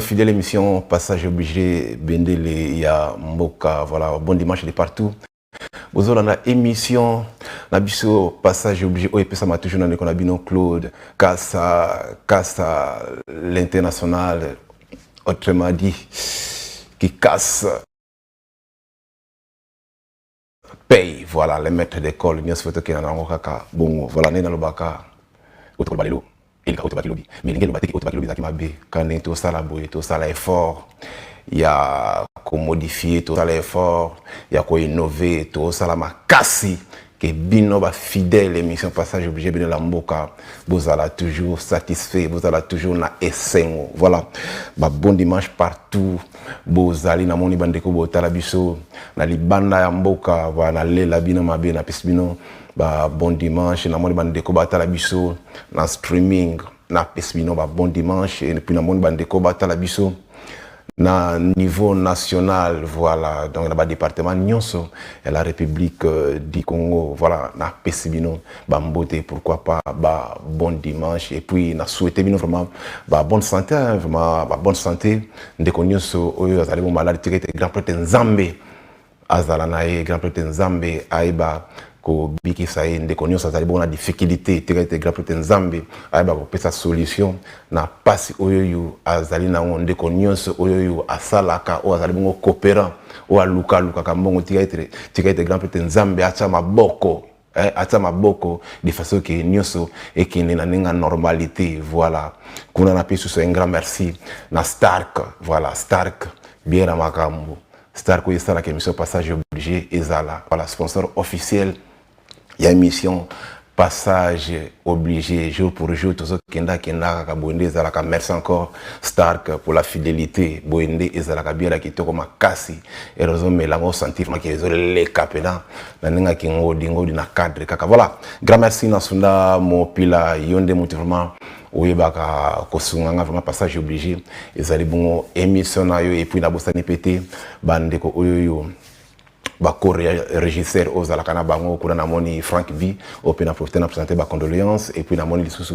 Fidèle émission, passage obligé, Bendele, il y a Mboka, voilà, bon dimanche de partout. Vous avez une émission, passage obligé, OEP, ça m'a toujours dans le Claude, Kassa, l'international, autrement dit, qui casse, paye, voilà, les maîtres d'école, nous sommes qui bon, voilà, nous dans le baka, autour de Balelo. Il y a autre lobby, mais il y a autre lobby qui m'a bé. Quand tout ça la boue, tout ça l'effort, il y a qu'on modifier, tout ça l'effort, il y a qu'on innover, tout ça la m'a cassé. Que bino ba fidèle l'émission passage obligé de la mboka, vous allez toujours satisfait, vous allez toujours na essengo. Voilà, ba bon dimanche partout, vous allez na moni bandeko botala biso, na libanda ya mboka, voilà na lela bino mabe na pesbino. Bah, bon dimanche, na moni bandeko batala biso na streaming na pesbino ba bon dimanche et puis na moni bandeko batala biso na niveau national, voilà, dans le département Nyonso et la République du Congo, voilà, na pesbino ba mbote, pourquoi pas ba bon dimanche et puis na souhaité bino vraiment ba bonne santé, hein, vraiment ba bonne santé ndeko Nyonso oyo azali bon malade tirete grand prêtre Nzambe azala nae grand prêtre Nzambe aiba ko biki saye ndeko nyonso azali bona difficulté tirete grand prêtre Nzambe aiba ko pesa solution na pasi oyoyo azali na ndeko nyonso oyoyo asalaka o azali bongo coopérant o aluka ka mbongo tirete grand prêtre Nzambe acha maboko ata maboko de façon que nyonso et qui na ninga normalité, voilà kuna na pesu so un grand merci na Stark, voilà Stark bien makambo Stark est la émission passage obligé ezala, voilà sponsor officiel. Il y a une émission passage obligé jour pour jour, tout ça kenda kabonde ezalaka. Merci encore Stark pour la fidélité. Boende ezalaka bien ki toko makasi et raison melango sentir ma ki les capena na ninga ki ngodi na cadre kaka. Voilà, grand merci na sunda mo pila yonde motivement oyebaka kosunganga vraiment passage obligé ezali bongo émission na yo et puis na bosani pété bandeko oyoyo ba co-régisseur aux alakana bango kuna na moni Frank B au pena profiter na présenter ba condoléances et puis na moni lisusu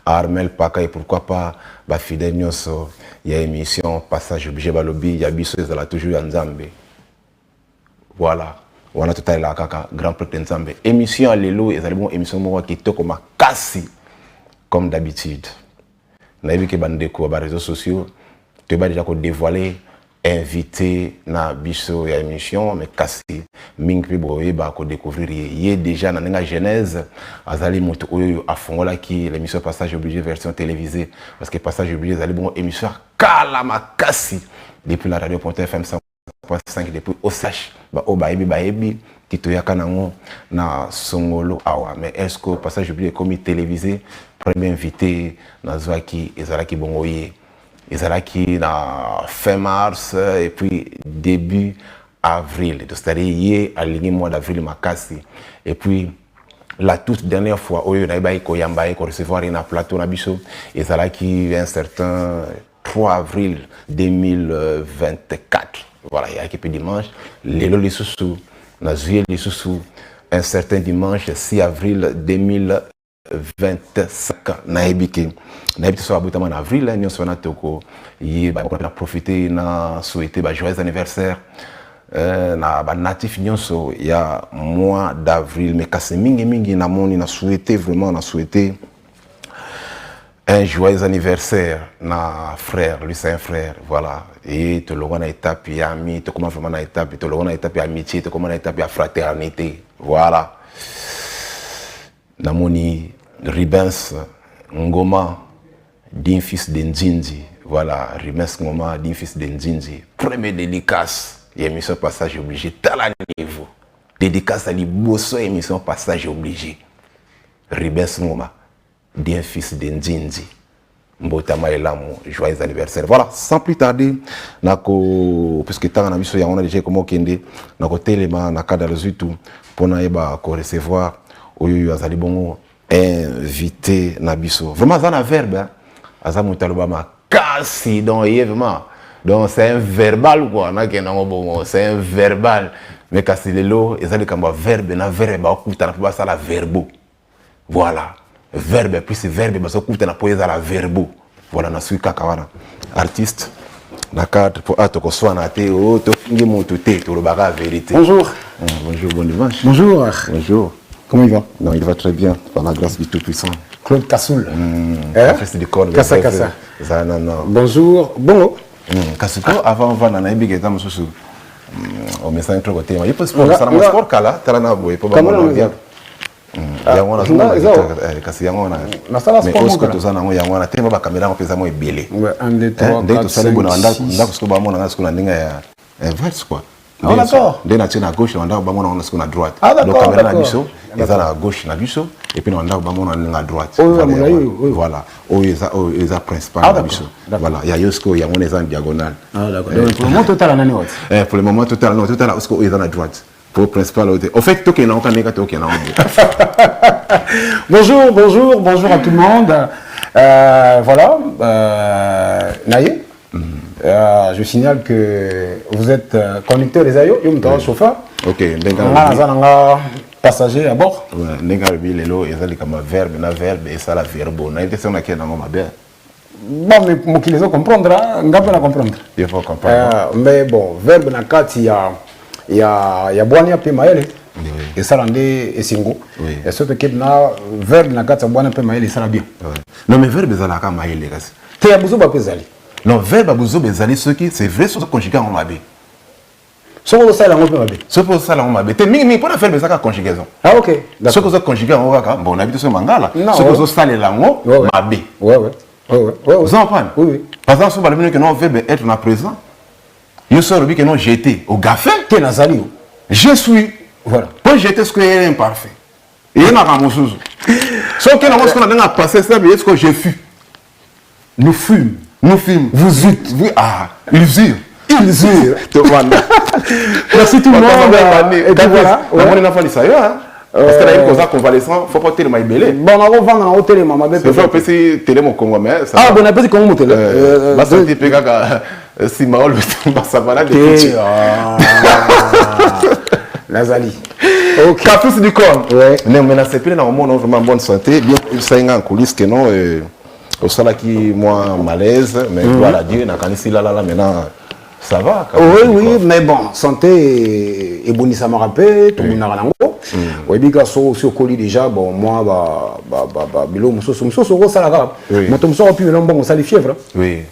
Armel Paka et pourquoi pas ba fidèle nyonso ya émission passage obligé ba lobby ya biso ezala toujours ya Nzambe. Voilà, wana total la kaka grand prêtre Nzambe émission lelo ezali bon émission mo ki toko makasi comme d'habitude. Na vu que bandeko ba réseaux sociaux tu vas déjà ko dévoiler invité na biso ya émission mais kasi mingi boye ba ko découvrir yé déjà na nga genèse azali moto oyo afongola ki l'émission passage obligé version télévisée parce que passage obligé azali bon émission kala makasi depuis la radio.fm 100.5 depuis OSH ba o ba ebi kitoyaka nango na songolo awa mais est-ce que passage obligé comme télévisé premier invité na zwaki ezalaki bongo yé ezalaki na fin mars et puis début avril, c'est-à-dire aligné mois d'avril makasi et puis la toute dernière fois oyo na iba ko yamba ko recevoir na plateau na biso ezalaki un certain 3 avril 2024, voilà, il y a qui dimanche lelo lisusu na juillet lisusu un certain dimanche 6 avril 2025 naibiki so abuta en avril nous sommes toko yi ba ko profiter na souhaiter ba joyeux anniversaire na ba natif nyonso ya mois d'avril mais kasi mingi na moni na souhaiter vraiment na souhaiter un joyeux anniversaire na frère lui c'est un frère, voilà, et te le na étape ya ami te comment vraiment na étape te le na étape ya amitié te comment na étape ya fraternité, voilà na moni Ribens Ngoma d'un fils de Nzinzi, voilà, Ribens Ngoma d'un fils de Nzinzi, premier dédicace, émission passage obligé, talent niveau, dédicace à l'Ibosso, émission passage obligé, Ribens Ngoma d'un fils de Nzinzi, Mbotama et l'amour, joyeux anniversaire. Voilà, sans plus tarder, puisque tant on a déjà comment kende, nako téléma, naka dans le tout, pour naïba ko recevoir, oyo azali bongo invité Nabiso. Vraiment, ça a un verbe. Donc, c'est un verbal, quoi. C'est un verbal. Mais quand c'est l'eau, il y a un verbe, un verbe, ça la verbo. Voilà. Verbe, plus verbe, parce que la verbo. voilà na sui kakawana artiste na cadre pour atoko soit na té o to fingi monto té to le baga vérité. Bonjour. Bonjour, bon dimanche. Bonjour. Bonjour. Comment il va? Non, il va très bien par la grâce du Tout-Puissant. Claude Kassoul. C'est du corps. Kassa Kassa. Non. Bonjour. Bon. Kassuko avant on va na naïbi geta mususu. Au message trop côté. Il peut sport ça na sport kala tala na boy pour ba bien. Yango na kasi yango na mais osko to sana ngo yango na tema ba caméra ngo pesa mo ebele. 1 2 3 4 5 ndako sko ba mona na sko na ndinga ya vert quoi. Ah d'accord. Dès na tina gauche ndako ba mona na sko na droite. Donc caméra na biso eza na gauche na biso et puis ndako ba mona na droite. Voilà. Eza principal na biso. Voilà, ya yosko yango eza en diagonale. Ah d'accord. Donc pour le moment total nani wat? Pour le moment total non total osko eza na droite. Pour principal au fait tout est là. Bonjour à tout le monde. Voilà, Naye. Je signale que vous êtes conducteur des aïeux, chauffeur. Ok, passager à bord. Lelo verbe et ça la verbe. Na été na qui na ngoma bien. Bon, mais moi qui les comprendre, ngapa comprendre. Il faut comprendre. Mais bon, verbe na kati il y a Boania Pemaele et ça rende et Singo. Et ce qui est na verbe na kati Boania Pemaele ça va bien. Non mais verbe ça la ka maele kasi. Te abuzo ba pezali. Non verbe abuzo bezali ce qui c'est vrai sur conjugué en mabe. Ce que ça la ngombe mabe. Ce que ça la ngombe mabe. Te mingi pour faire ça ka conjugaison. Ah OK. Ce que ça conjugué en waka bon on habite sur mangala. Ce que ça la ngo mabe. Ouais. Vous en comprenez? Oui. Par exemple, si vous que non verbe être na présent. Je suis que non j'étais au café. T'es nazali. Je suis. Voilà. Pour j'étais ce que est imparfait. Et il y a un chose. Ce que nous avons passé, c'est ce que je fus. Nous fûmes. Vous êtes. Ils eurent. Merci tout le monde. Et puis voilà. On a fait ça. Parce que là, il y a un convalescent, il ne faut pas télé maïbélé. Bon, on va vendre en hôtel, maman. C'est vrai, on peut essayer télé mon Congo, mais ça. Ah, bon, on a pas Congo télé. Bah, ça, c'est pégaga. Si Maol, ça va là. Nazali. Ok. Café, c'est du corps. Ouais. Mais c'est plus dans le monde, vraiment bonne santé. Bien, ça y a en coulisses que non. Au salaire qui, moi, malaise. Mais voilà, Dieu, n'a qu'à ici, là, maintenant. Ça va. Oui, mais bon, santé et bon, ça m'a rappelé, tout le monde a un gros. Oui, bien sur colis déjà, bon, moi, bilo, ça la grave. Moi, tout ça, puis, bon, ça les fièvres. Oui.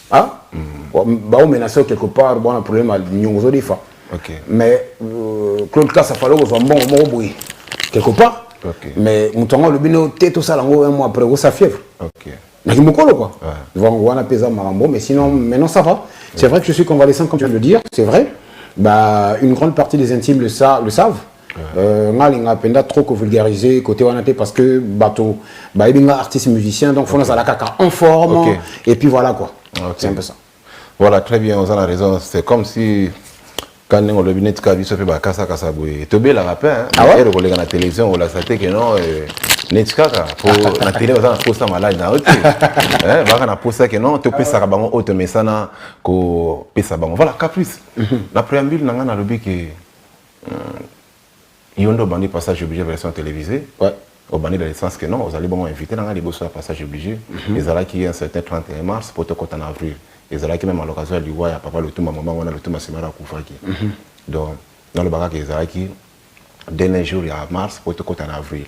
Ah? Bah, on menace quelque part, bon, un problème à l'union aux autres. Mais, Claude Cass, ça fallait qu'on soit bon, oui. Quelque part. Mais, mon le bino, tout ça, un mois après, ça fièvre. Ok. Mais il quoi. On a pesé bon, mais sinon, maintenant ça va. C'est vrai que je suis convalescent, comme tu viens de le dire, c'est vrai. Bah, une grande partie des intimes le savent. On a peine trop vulgarisé côté Wanaté parce que bateau, bah, il y a artiste musicien, donc il faut nous la caca en forme. Et puis voilà quoi. C'est un peu ça. Voilà, très bien, on a raison. C'est comme si quand on a le binet de Kabi, ça fait Kassa Boué. Tu as la rappel, hein? On a la télévision, on a saté que non. Netkaka pour la télé on a posté malade na autre va na posté que non tu peux ça bango autre mais ça na ko pesa bango voilà caprice la préambule na na lobi que yondo bandi passage obligé version télévisée au bandi dans le sens que non vous allez bon inviter na les bosso passage obligé les ala qui un certain 31 mars pour te compte en avril les ala qui même à l'occasion du roi papa le tout moment on a le tout ma semana kufaki donc dans le bagage les ala qui dernier jour il y a mars pour te compter en avril.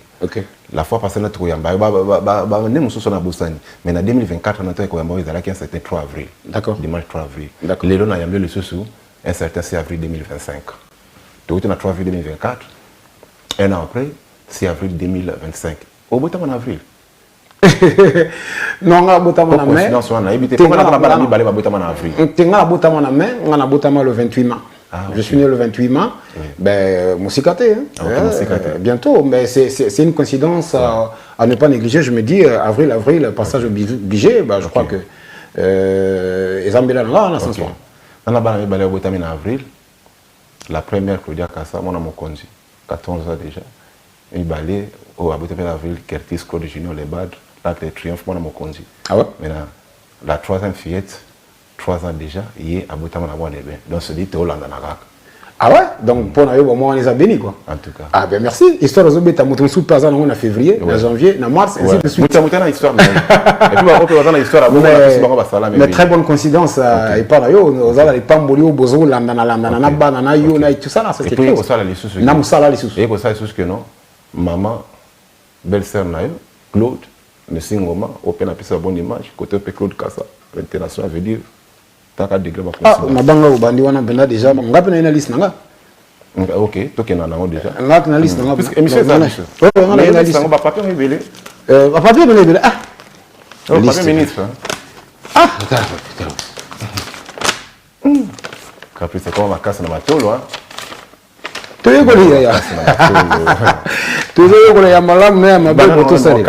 La fois passée notre koyamba ne nous sommes à Bosani mais en 2024 notre koyamba ils allaient un certain 3 avril. D'accord. Dimanche 3 avril. D'accord. Les lois n'a yamé le sous un certain 6 avril 2025. Donc on a 3 avril 2024. Un an après 6 avril 2025. Au bout en avril. Non, on a botamana main. Non, on a évité. Pourquoi on a pas mis balai botamana avril? On a botamana main, on a botamana le 28 mars. Je suis né le 28 mars, ben, Moussikate, bientôt, mais c'est une coïncidence à ne pas négliger. Je me dis, avril, passage obligé, ben, je crois que les ambulants là, on a sens. On a balé au botamine en avril, la première Claudia Kassa, mon ami conduit, 14 ans déjà. Il balé au botamine en avril, Curtis Claude Junior, les Bad, l'Arc de Triomphe, mon ami conduit. Ah ouais? Maintenant, la troisième fillette, 3 ans déjà, il est à Boutaman à Bois-des-Bains. Donc, c'est dit, tu es au Landanarak. Ah ouais? Donc, pour nous, moi, on les a bénis, quoi. En tout cas. Ah ben merci. Histoire de Zobé, tu as montré sous pas en février, en janvier, en mars, ainsi de suite. Tu as montré dans l'histoire. Et puis, on peut voir dans l'histoire. Mais très bonne coïncidence. Et par là, on a les pambolio, bozo, landana, banana, yo, tout ça là, ça c'était quelque chose. Namusala les sous. Et pour ça, les sous que non. Maman, belle-sœur, Claude, Monsieur Ngoma, Open a pris sa bonne image. Côté Claude Kassa, l'international veut dire. Ah, ma banga au bandi wana benda déjà, nga pena ina liste nanga. Ok, toi qui en as déjà. Nga pena liste nanga. Parce que émission ça. Oh, nga na liste. On va papier révélé. Papier révélé. Ah. Papier ministre. Ah, Caprice c'est comme ma casse na matolo hein. Toyo ko ya. Toyo ko ya malamu na mabeko to sali.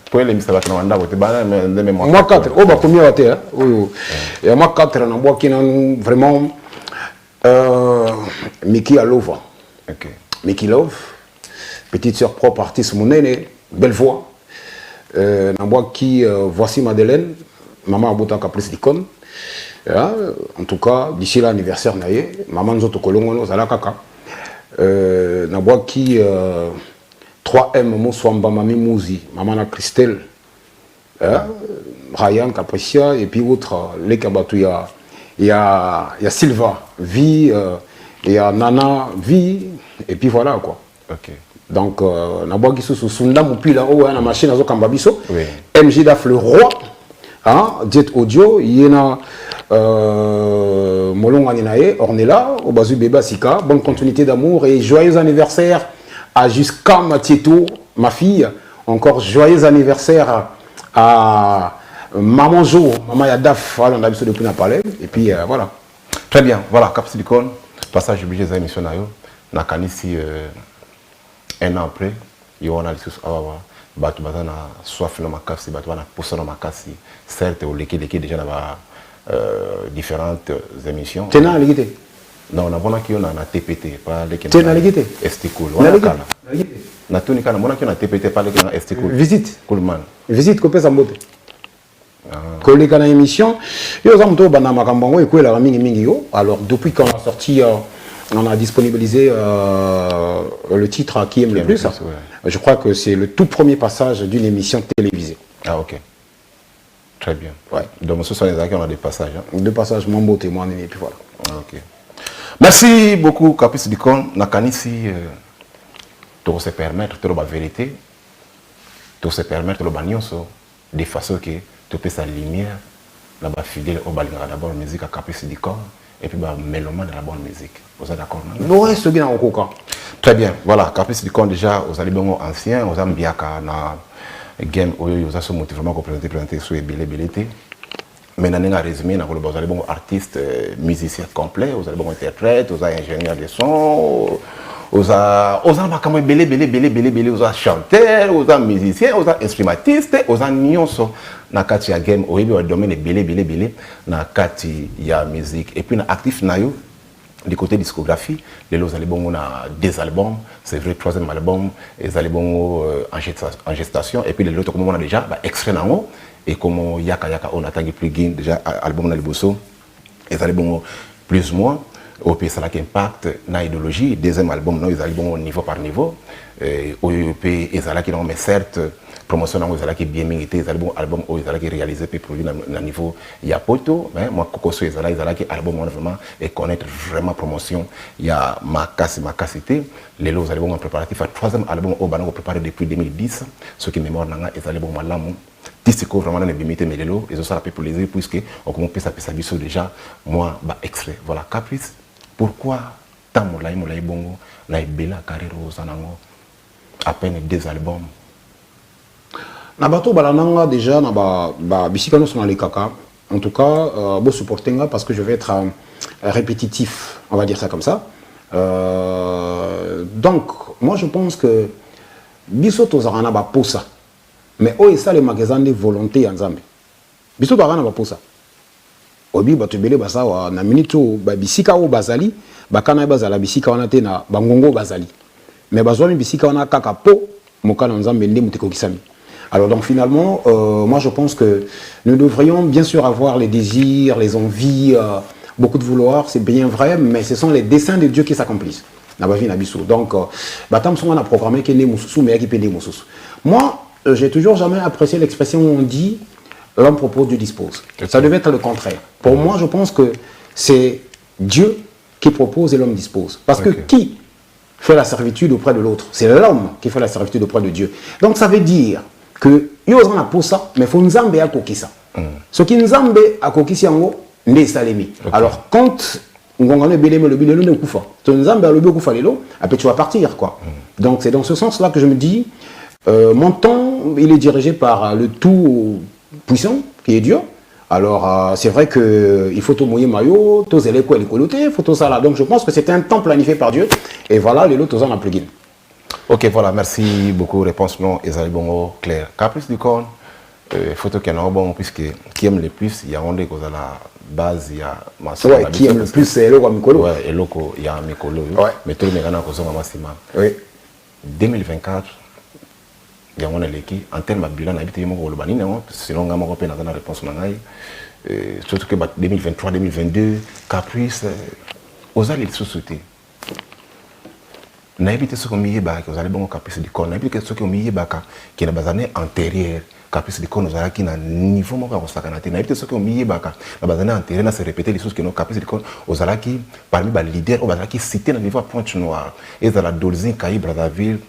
Pour les misala na wanda bote bana mais moi 4 o ba combien wa te oyo ya moi 4 na boki na vraiment Miki Alova. OK. Miki Love, petite sœur propre, artiste monene, belle voix. Na boki voici Madeleine, maman abota Caprice d'icône. En tout cas, d'ici l'anniversaire naie, maman nzoto kolongo no zala kaka. Na boki 3M Moussouamba Mami Mouzi, Maman Christelle, Ryan Capricia, et puis autres, les Kabatou, il y a Silva, Vie, il y a Nana, Vie, et puis voilà quoi. Ok. Donc, na bois qui sous Sunda Moupi là haut, na machine à Kambabiso, oui. MJ Daf le roi, Jet Audio, il y a Molong Aninae, Ornella, Obazu Beba Sika, bonne continuité d'amour et joyeux anniversaire à jusqu'à Matieto, ma fille. Encore joyeux anniversaire à Maman Jo, Maman Yadaf, voilà, on a vu depuis Napalais, et puis voilà. Très bien, voilà, Cap Silicon, passage obligé des émissions, na kanisi un an après, il y a un lissus batu bazana soif na makasi, batu bana pousser na makasi, certes au leki déjà dans différentes émissions. Tu n'as l'égalité? Non, on a bon qui on a TPT, pas les qui. Tu n'as l'égalité? Esti cool. On a kana. Na tuni kana mona qui on a TPT, pas les qui on a Esti cool. Visite. Coolman. Visite copé Sambote. Collègue à l'émission, yo zamto bana makambango et la mingi mingi yo. Alors depuis qu'on a sorti, on a disponibilisé le titre à Qui aime le plus. Ouais. Je crois que c'est le tout premier passage d'une émission télévisée. Ah ok. Très bien. Ouais. Donc ce sont les acquis, on a des passages. Hein. Deux passages Mambo témoin et puis voilà. Ok. Merci beaucoup Caprice Dicon. Nakanisi to se permettre de la vérité, to se permettre de la de façon que tu peux sa lumière là bas fidèle au balinga d'abord musique à Caprice Dicon et puis bah mélomane de la bonne musique. Vous êtes d'accord? Non, c'est bien au coca. Très bien. Voilà, Caprice Dicon déjà aux alibongo anciens, aux ambiaka na game où ils ont motivement présenté sur BLT. Mais nous avons résumé, nous avons des artistes, musiciens complets, nous avons des interprètes, nous avons des ingénieurs de son, nous avons des chanteurs, nous avons des musiciens, nous avons des instrumentistes, nous avons des gens na kati ya game, nous avons des domaines na kati ya musique. Et puis nous actifs du côté discographie, nous avons des albums, c'est vrai, 3e album, les albums en gestation, et puis les autres, comme on a déjà, extrait dans et comme Yaka on attend plus gain déjà album dans le bosso et album plus ou moins au pays ça impact na idéologie deuxième album non ils album niveau par niveau au pays ils qui non mais certes promotion dans ils qui bien mérité ils album ils qui réalisé puis produit na niveau il y a poto mais moi kokoso ils qui album vraiment et connaître vraiment promotion il y a ma capacité les lots album en préparatif à 3e album au bango préparé depuis 2010 ce qui mémoire nanga ils album malamu Tisiko vraiment dans les bimités mais les lots ils ont ça pour les puisque on commence à passer biso déjà moi bah extrait voilà Caprice pourquoi tant moulay bongo na bela carrière aux anango à peine 2 albums na bato balananga déjà na ba bisika no sont les kaka en tout cas beau supportinga parce que je vais être répétitif on va dire ça comme ça donc moi je pense que biso tozarana ba posa mais oh ça les magasins de volonté en Zambie biso tozarana ba posa obi bato belé basa wa na minito ba bisika o bazali bakana bazala bisika wana te na bangongo bazali mais bazwami bisika wana kaka po mokana Nzambe ndé muteko kisami. Alors donc finalement, moi je pense que nous devrions bien sûr avoir les désirs, les envies, beaucoup de vouloir, c'est bien vrai, mais ce sont les desseins de Dieu qui s'accomplissent. Donc, on a programmé qu'il y ait moi, j'ai toujours jamais apprécié l'expression où on dit l'homme propose, Dieu dispose. Ça devait être le contraire. Pour moi, je pense que c'est Dieu qui propose et l'homme dispose. Parce que qui fait la servitude auprès de l'autre? C'est l'homme qui fait la servitude auprès de Dieu. Donc ça veut dire que yo on a pour ça, mais il faut nzambe a kokisa. Ce qui nzambe a kokisi yango ne salemi. Alors quand ngongano beleme le bilelo ne kufa. Ton nzambe a le be kufa lelo, après tu vas partir quoi. Donc c'est dans ce sens-là que je me dis mon temps, il est dirigé par le tout puissant qui est Dieu. Alors, c'est vrai qu'il faut tout mouiller maillot, tout zéler quoi, les coloter, faut tout ça là. Donc, je pense que c'est un temps planifié par Dieu. Et voilà, les lots, en a plugin. Ok, voilà, merci beaucoup. Réponse non, et bon clair. Caprice du corps, photo qui est bon, puisque qui aime le plus, il y a un des causes à la base, il y a ma soeur. Ouais, qui aime le plus, c'est Eloko Mikolo. Ouais, Eloko, il y a Mikolo. Ouais. Mais tout le monde a causé un maximum. Oui. 2024. En termes de bilan, sinon, on a une réponse. Surtout que 2023, 2022, Caprice, aux alliés de société. N'a évité ce qu'on y est, vous allez bon Caprice du corps, n'a évité ce qu'on y est, qui est dans les années antérieures. Caprice du corps, nous allons qui n'a niveau moins qu'on s'en n'a évité ce qu'on y est, dans les années antérieures, on s'est répété les choses que nos Caprice du corps, aux alliés qui, parmi les leaders, aux alliés qui cités dans le niveau à Pointe-Noire, et dans la Dolzine, Caï, Brazzaville.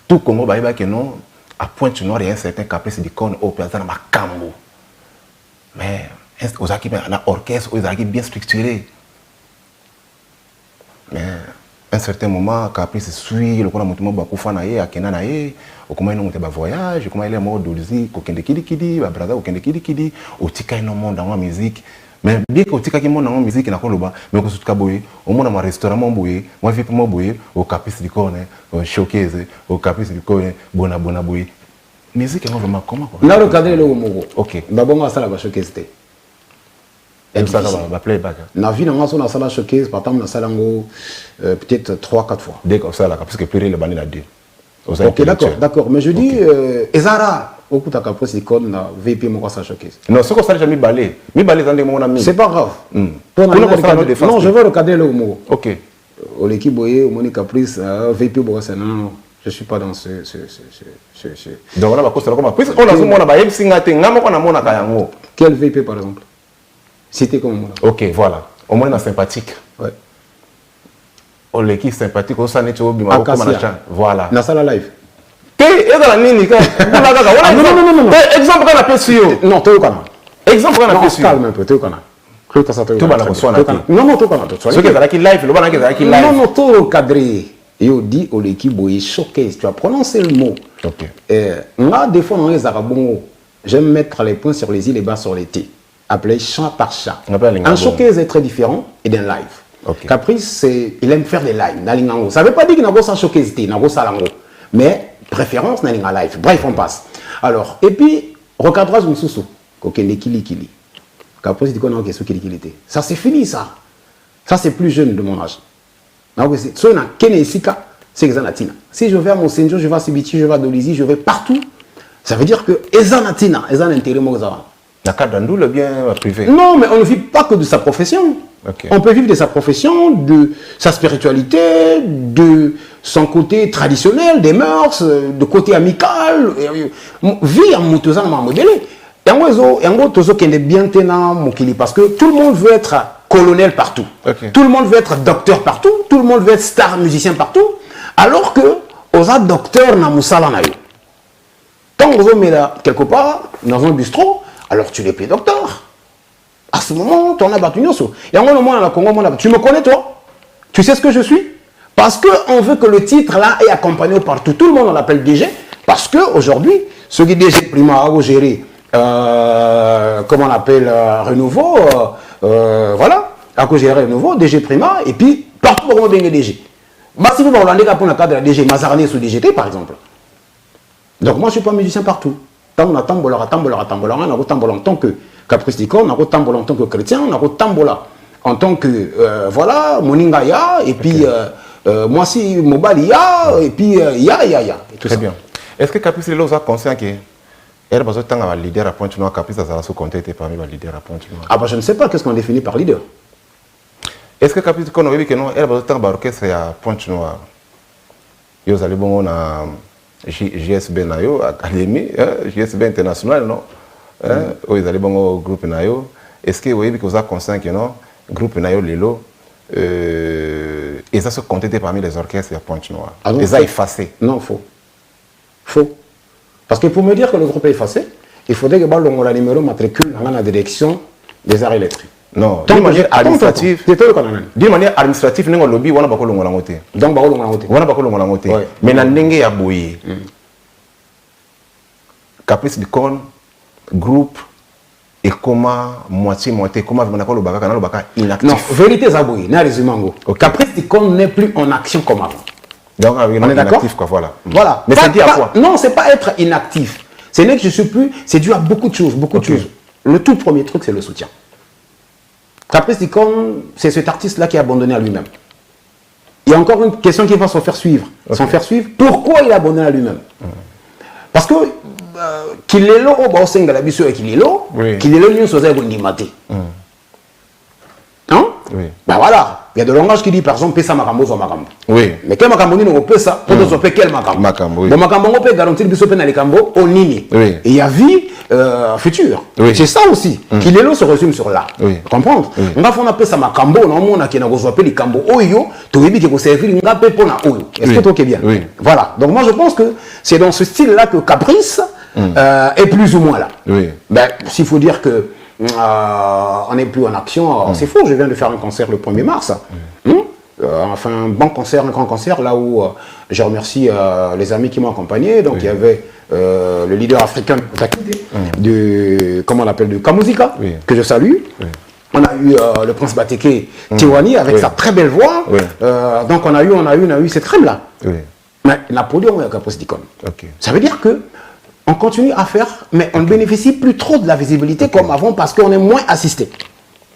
Tout Congo baïba que non à Pointe-Noire il y a un certain Caprice du corps au place dans Makambo. Mais aux qui un orchestre aux qui bien structuré. Mais à un certain moment Caprice suit le qu'on a monté mon bakufa naé à Kenya naé au comment ils ont monté ba voyage comment il est mort d'Olzi kokende kidi ba brother kokende kidi au tika ino monde dans la musique. Mais bien que tika qui monde dans la musique na koloba mais ko sutka boye au monde dans un restaurant mon boye moi vip mon boye au Caprice du corps au showcase au Caprice du corps bona boye musique est vraiment comment quoi là le cadre le mogo ok ba bonga sala ba showcase té et ça va playback na vie na sala sala showcase par exemple na salango peut-être 3-4 fois dès que ça là parce que plus le bandi na deux ok d'accord mais je dis ezara au ta Caprice du corps na VP mon ça showcase non ce qu'on s'est jamais balé dans des mon ami c'est pas grave non je veux recadrer le mogo ok au l'équipe boye au moni Caprice VP bon ça non je suis pas dans ce donc on a pas comme puis on a ce monde ba MC ngate ngamo ko na mona ka yango quel VP par exemple c'était comme ok voilà au moins sympathique ouais au l'équipe sympathique au ça n'est tu bima ko mana voilà na sala live et dans la nini ka non exemple quand on appelle sur non toi kana exemple quand on appelle sur calme un peu toi kana non ce qui est là qui live le bana qui est qui live non toi cadré yo dit au l'équipe boy showcase tu as prononcé le mot ok moi des fois dans les arabons j'aime mettre les points sur les i les bas sur les t appelé chant par chant un showcase est très différent et d'un live okay. Caprice c'est il aime faire des lives nalingango ça veut pas dire qu'il n'a pas ça showcase t n'a pas ça lango mais préférence nalinga live bref on passe alors et puis recadrage mususu kokende kili Caprice dit qu'on a question kili ça c'est fini ça c'est plus jeune de mon âge. Si je vais à Monsenjo, je vais à Sibiti, je vais à Dolizy, je vais partout. Ça veut dire que Ezanatina, Ezanintérêt Mozawa. La carte d'Andou, le bien privé. Non, mais on ne vit pas que de sa profession. Okay. On peut vivre de sa profession, de sa spiritualité, de son côté traditionnel, des mœurs, de côté amical. Vie en Moutozan m'a modélé. Parce que tout le monde veut être colonel partout. Okay. Tout le monde veut être docteur partout. Tout le monde veut être star musicien partout. Alors que, aux docteurs na musala na yo. Quand on est là quelque part, dans un bistrot, alors tu l'es plus docteur. À ce moment, tu en as battu Nyoso. Et en moment, la Congo, tu me connais toi? Tu sais ce que je suis? Parce qu'on veut que le titre là est accompagné partout. Tout le monde l'appelle DG. Parce qu'aujourd'hui, ce qui est DG Prima a géré, comment on appelle, Renouveau, voilà, à cause gérer Renouveau, DG Prima, et puis partout on va DG. Bah, si vous voulez pour le cadre de la DG, Mazarné sous DGT par exemple. Donc moi je ne suis pas musicien partout. Tant on a tambola, on a tambola en tant que Caprice du corps, on a tambola en tant que chrétien, on a tambola en tant que, voilà, Moningaya, et puis moi si Mobali ya, et puis ya. Très bien. Est-ce que Caprice est là conscient que elle a besoin de leader à Pointe-Noire, Caprice a sous compté parmi les leaders à Pointe-Noire? Ah bah je ne sais pas qu'est-ce qu'on définit par leader. Est-ce que Caprice qu'on a vu que non, elle va autant d'orchestre à Pointe Noire. Ils allaient bon à JSB Nayo, Académie, JSB International, non? Ils allaient bon au groupe Nayo. Est-ce que vous voyez que vous avez conscience que non, groupe Nayo Lilo, ils ont se compté parmi les orchestres à Pointe Noire. Ils ont effacé. Non, faux. Faux. Parce que pour me dire que le groupe est effacé, il faudrait que le la numéro matricule dans la direction des arts électriques. Non, d'une manière administrative. D'une manière administrative, nous avons lobby, on a pas de l'ongolangoté. Donc, on a pas de l'ongolangoté. Mais dans l'engue à bouillir. Caprice du Con, groupe, et comment moitié, comment on a le baka inactif. Non, vérité, c'est bouillir. N'a résumé. Caprice du Con n'est plus en action comme avant. Donc, on est inactif, quoi, voilà. Voilà. Mais c'est dit à quoi? Non, c'est pas être inactif. Ce n'est que je suis plus, c'est dû à beaucoup de choses, beaucoup de choses. Le tout premier truc, c'est le soutien. Caprice Dicon, c'est cet artiste-là qui a abandonné à lui-même. Il y a encore une question qui va s'en faire suivre. S'en faire suivre. Pourquoi il a abandonné à lui-même? Parce que qu'il est là, au Senga la biso et qu'il est là, qu'il est là, nous sommes bondimati. Hein? Oui. Ben voilà. Il y a des langages qui disent par exemple pesa makambo zo makambo. Oui. Mais quel makambo ni on peut ça pour nous opérer quel makambo. Makambo. Bon makambo on peut garantir biso pe na les kambo au nini. Oui. Et il y a vie future. Oui. C'est ça aussi. Qu'il est là se résume sur là. Oui. Comprendre? On va faire on pesa makambo on mona qui na go opérer les kambo oyo to yebi que ko servir nga pe pona oyo. Est-ce que toi qui est bien? Oui. Voilà. Donc moi je pense que c'est dans ce style là que Caprice est plus ou moins là. Oui. Ben s'il faut dire que on n'est plus en action, c'est faux, je viens de faire un concert le 1er mars. Enfin, un bon concert, un grand concert, là où je remercie les amis qui m'ont accompagné. Donc il y avait le leader africain de, comment on l'appelle, de Kamuzika, que je salue. On a eu le prince Bateke Tiwani avec sa très belle voix. Donc on a eu cette crème-là. Mais Napoléon est à Caprice Dicon. Ça veut dire que on continue à faire, mais on ne bénéficie plus trop de la visibilité comme avant parce qu'on est moins assisté.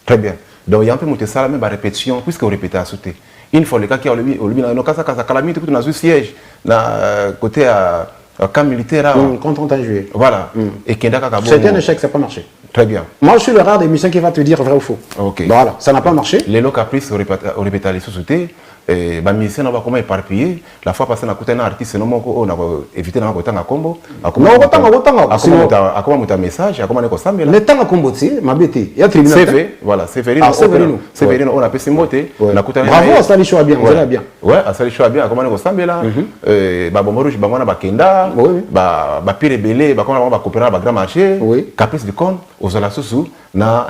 Très bien. Donc il y a un peu de ça, la même répétition, puisque vous répétez à sauter. Une fois le cas qui a le cas, ça calamité, tout dans un siège, côté camp militaire. Quand on t'a joué. Voilà. Et c'était un échec, ça n'a pas marché. Très bien. Moi, je suis le rare des musiciens qui va te dire vrai ou faux. Voilà, ça n'a pas marché. Les lots Caprice au répété à les sociétés. Les musiciens n'ont pas comment éparpiller. La fois passée, on a écouté un artiste, on a évité de faire un combo. Non, à comment un message, à comment on a fait le temps à combo, ma bêtise. Il y a tribunal. CV, voilà, Séverino. Séverino, on a fait Simoté. Bravo, à ça, les choix bien, vous allez bien. Ouais, à ça, les choix bien, comment on a fait là. Bon rouge, on a Kenda, Pire Belé, comment on a coopéré à Grand Marché. Caprice du Con, aux Alassous, na.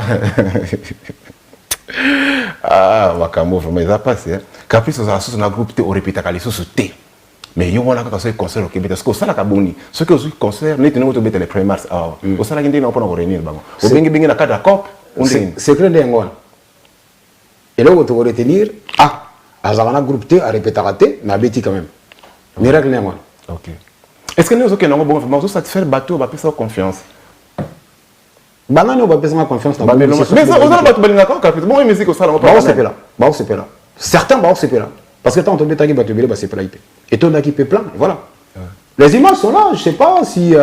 Ah, Makambo, vraiment, ils ont passé. Caprice, aux Alassous, on a groupé au répété à l'issue. Mais il y a un concert au Québec. Parce que ça, la Kaboni, ce que vous concert, nous avons été les 1er mars. Au Sala, nous avons pas réunir. Au Bengi Bengi, la cadre COP, c'est que l'Engon. Et là, vous devez retenir, à un groupe T, à répéter à T, mais à Betty quand même. Miracle Nengon. Ok. Est-ce que nous avons bon information satisfaire bateau, on va faire confiance? Banane, on va faire confiance dans le musique. Mais ça, on a battu Belingako, Caprice. Bon, musique au Sala, on va pas. Bah, c'est là. Certains, bah, c'est là. Parce que tant que tu as battu, c'est pas là. Et ton équipe est plein, voilà. Les images sont là, je ne sais pas si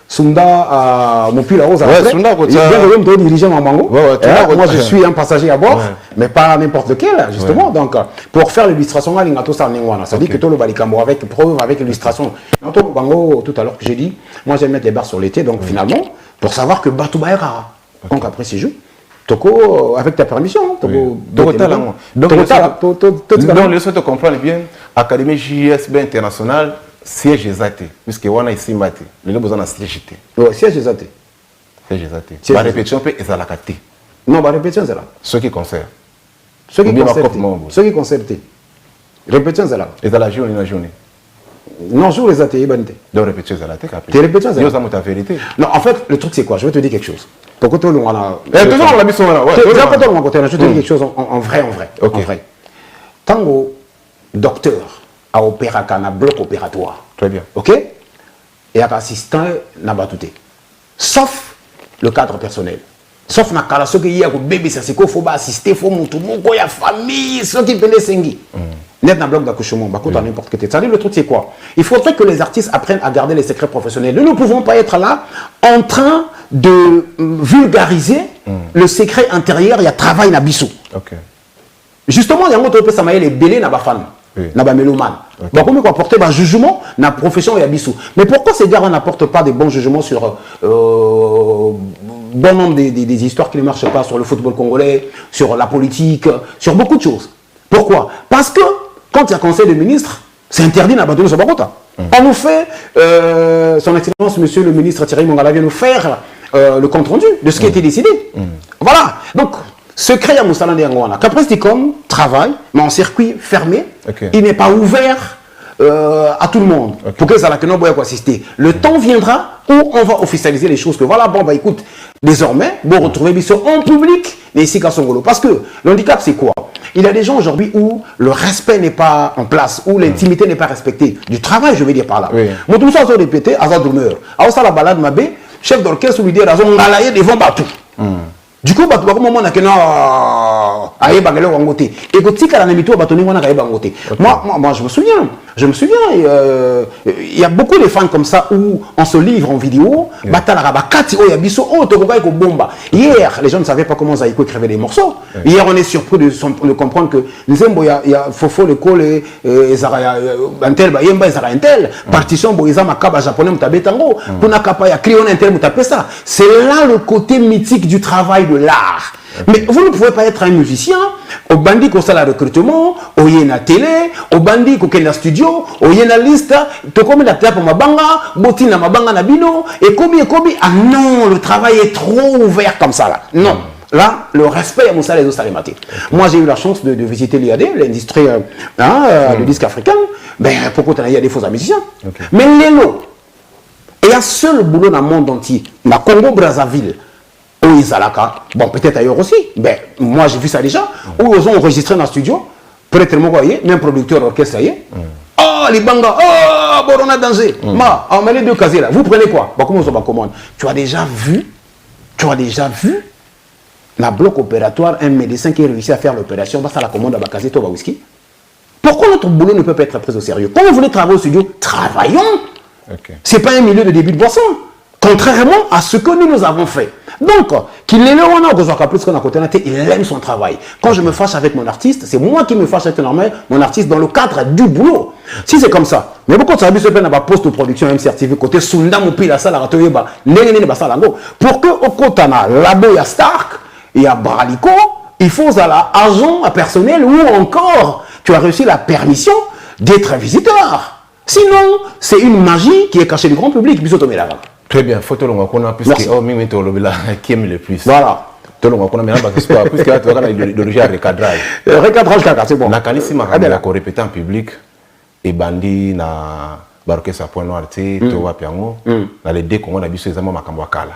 Sunda, mon pull à rose, il vient de diriger mon mango. Moi, je suis un passager à bord, mais pas n'importe lequel, justement. Donc, pour faire l'illustration, ça dit que tout le balikambo avec preuve, avec illustration. Tout à l'heure que j'ai dit, moi, j'aime mettre les barres sur l'été, donc finalement, pour savoir que Batou Baïra, donc après ces jeux, Toko, avec ta permission, Toko, donc, le seul te comprendre bien, Académie JSB International, siège exaté, puisque on a ici maté, le besoin de siège exaté. Oui, siège exaté. Siège exaté. La répétition peut être à la carte. Non, la répétition c'est là. Ceux qui conservent. Ceux qui concertent. Répétition c'est là. Et dans la journée. Non, jour les athées, bonne. Donc répétition c'est là. Tes répétitions c'est là. Ta vérité. Non, en fait, le truc c'est quoi? Je vais te dire quelque chose. Pourquoi tout le monde a. Toujours on l'a mis sur là. Je vais te dire quelque chose en vrai. En vrai. Tant que docteur a opéré un bloc opératoire. Très bien. Ok? Et un assistant n'a pas tout. Sauf le cadre personnel. Sauf na kala ceux qui y a un bébé, c'est qu'il faut assister, il faut monter, il y a famille, ceux qui veulent s'enguer. Net dans bloc d'accouchement, n'importe quel. C'est-à-dire le truc c'est quoi? Il faudrait que les artistes apprennent à garder les secrets professionnels. Nous ne pouvons pas être là en train de vulgariser le secret intérieur. Il y a travail na bissou. justement, il y a un autre ça m'a les belés n'a pas fan. N'a pas mélomane. Donc, comment apporter un jugement dans la profession et à Bissou. Mais pourquoi ces gars n'apportent pas des bons jugements sur bon nombre des histoires qui ne marchent pas sur le football congolais, sur la politique, sur beaucoup de choses. Pourquoi? Parce que quand il y a conseil de ministres, c'est interdit dans la Sabakota. On nous fait, son excellence, monsieur le ministre Thierry Mongala vient nous faire le compte rendu de ce qui a été décidé. Voilà. Donc, secret à Moussala Ndiangwana. Capresticom travaille, mais en circuit fermé. Il n'est pas ouvert à tout le monde. Pour que ça la puisse assister. Le temps viendra où on va officialiser les choses. Que voilà, bon, bah écoute, désormais, vous retrouvez Bissau en public, mais ici qu'à Songolo. Parce que l'handicap, c'est quoi? Il y a des gens aujourd'hui où le respect n'est pas en place, où l'intimité n'est pas respectée. Du travail, je veux dire par là. Moi, tout ça, je répété, à d'honneur. À ça, la balade, ma bé, chef d'orchestre, lui dit, raison, on a devant Batou. Du coup, bah, comment on a que aïe bagalo wangote. Et que tika la nemito batoni wana aïe bangote. Moi, je me souviens. Il y a beaucoup de fans comme ça où on se livre en vidéo. Batala rabakati oh yabiso oh tokokai ko bomba. Hier, les gens ne savaient pas comment Zaïko écrivait des morceaux. Hier, on est surpris de comprendre que les Zembo il y a Fofo le col et Zaraya Antel ba yemba Zaraya Antel. Partition boiza makaba japonais mutabetango. Kuna kapa ya crion Antel mutapesa. C'est là le côté mythique du travail de l'art. Mais vous ne pouvez pas être un musicien, au bandit qu'on a le recrutement, au yéna télé, au bandit qu'on a le studio, au yéna liste, tu comme la table pour ma banga, botina ma banga nabino, et kobi, ah non, le travail est trop ouvert comme ça là. Non. Là, le respect à Moussa les Osalématés. Moi, j'ai eu la chance de visiter l'IAD, l'industrie du disque africain. Ben, pourquoi il y a des faux musiciens? Mais l'élo, il y a seul boulot dans le monde entier, dans Congo-Brazzaville. Bon, peut-être ailleurs aussi, mais moi j'ai vu ça déjà, où ils ont enregistré dans le studio, peut-être moi, voyez, même producteur orchestre, oh, les bangas, oh, bon, on a danger. On met les deux casiers là, vous prenez quoi? Comment on commande? Tu as déjà vu, dans le bloc opératoire, un médecin qui a réussi à faire l'opération, va ça la commande à Bakazi, toi, whisky. Pourquoi notre boulot ne peut pas être pris au sérieux? Quand vous voulez travailler au studio, travaillons. C'est pas un milieu de début de boisson. Contrairement à ce que nous avons fait. Donc, qu'il est là, il aime son travail. Quand je me fâche avec mon artiste, c'est moi qui me fâche avec mon artiste dans le cadre du boulot. Si c'est comme ça, mais beaucoup de services n'a pas post-production même certifié côté Sunda Moupi la salle à pour que au Kotana, là-bas il y a Stark, il y a Bralico, il faut à agent, à personnel ou encore tu as reçu la permission d'être un visiteur. Sinon, c'est une magie qui est cachée du grand public. Très bien, photo longue qu'on a puisque oh mimi to lobila qui aime le plus. Voilà. To longue qu'on a maintenant parce que puisque tu as l'idéologie à recadrage. Recadrage c'est bon. Na kanisi makabela ko répéter en public et bandi na baroke sa point noir té to wa piango na les deux Congo na biso ezama makambo akala.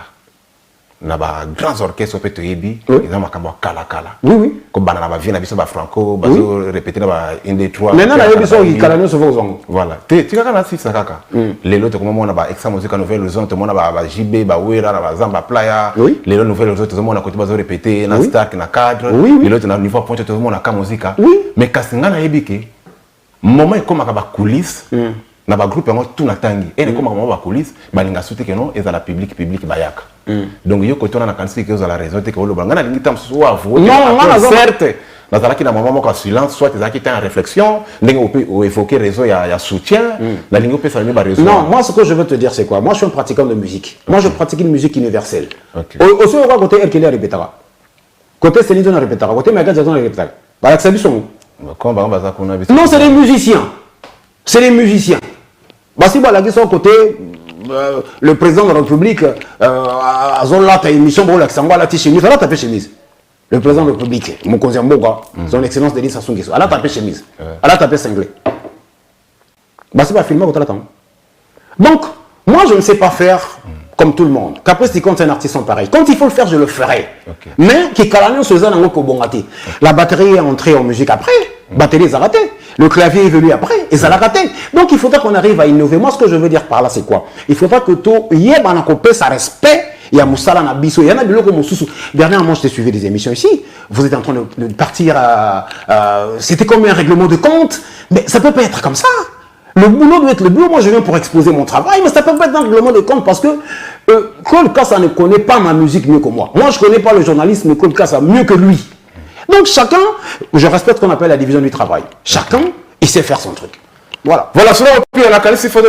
Na ba grands orchestres peut te yebi ezama makambo akala. Oui. Ko bana na ba vie na biso ba franco bazo répéter na ba une des trois. Maintenant na yebi so ikala no so vozongo. Voilà. Tu kaka na sisa kaka. Les lots comme on a ba extra musique nouvelle horizon to mona ba JB ba wera na ba zamba playa. Les lots nouvelle horizon to mona ko bazo répéter na Stark na cadre. Les lots na niveau point to mona ka musique. Mais kasinga na yebi ke moment comme ba coulisses. Na ba groupe yango tout na tangi et comme ba coulisses balinga souté que non et za la public bayaka. Donc yo kotona na kanisi que za la raison te que lo banga na lingi tam so avouer. Non, certes. Dans la qui na moment en silence soit des qui en réflexion, ndenge peut évoquer réseau il y a soutien, la lingue peut saluer ba réseau. Non, moi ce que je veux te dire c'est quoi? Moi je suis un pratiquant de musique. Moi je pratique une musique universelle. Aussi on va côté elle répétera. Côté Céline on répétera, côté Michael Jackson on répétera. Bah ça sont. Non, c'est des musiciens. C'est des musiciens. Bah si bah la question côté le président de la République a zone ta émission pour l'accent la chemise, elle a tapé chemise. Le président de la République, mon conseiller Mboga, son excellence Denis Sassou Nguesso, elle a tapé chemise. Elle a tapé cinglé. Bah c'est pas filmé quand elle attend. Donc, moi je ne sais pas faire comme tout le monde. Qu'après si quand c'est un artiste sont pareil. Quand il faut le faire, je le ferai. Mais qui calane sur ça n'ango bongati. La batterie est entrée en musique après, batterie est arrêtée. Le clavier est venu après et ça l'a raté. Donc il faudra qu'on arrive à innover. Moi ce que je veux dire par là c'est quoi? Il faudra que tout yeba na kopé ça respect. Il y a Moussala Nabiso, il y en a de l'autre Moussou. Dernièrement, je t'ai suivi des émissions ici. Vous êtes en train de partir c'était comme un règlement de compte. Mais ça peut pas être comme ça. Le boulot doit être le boulot. Moi, je viens pour exposer mon travail, mais ça peut pas être un règlement de compte parce que Kolkassa ne connaît pas ma musique mieux que moi. Moi, je connais pas le journalisme, mais Kolkassa mieux que lui. Donc chacun, je respecte ce qu'on appelle la division du travail. Chacun, il sait faire son truc. Voilà. Voilà, selon puis on a qualifié il faut de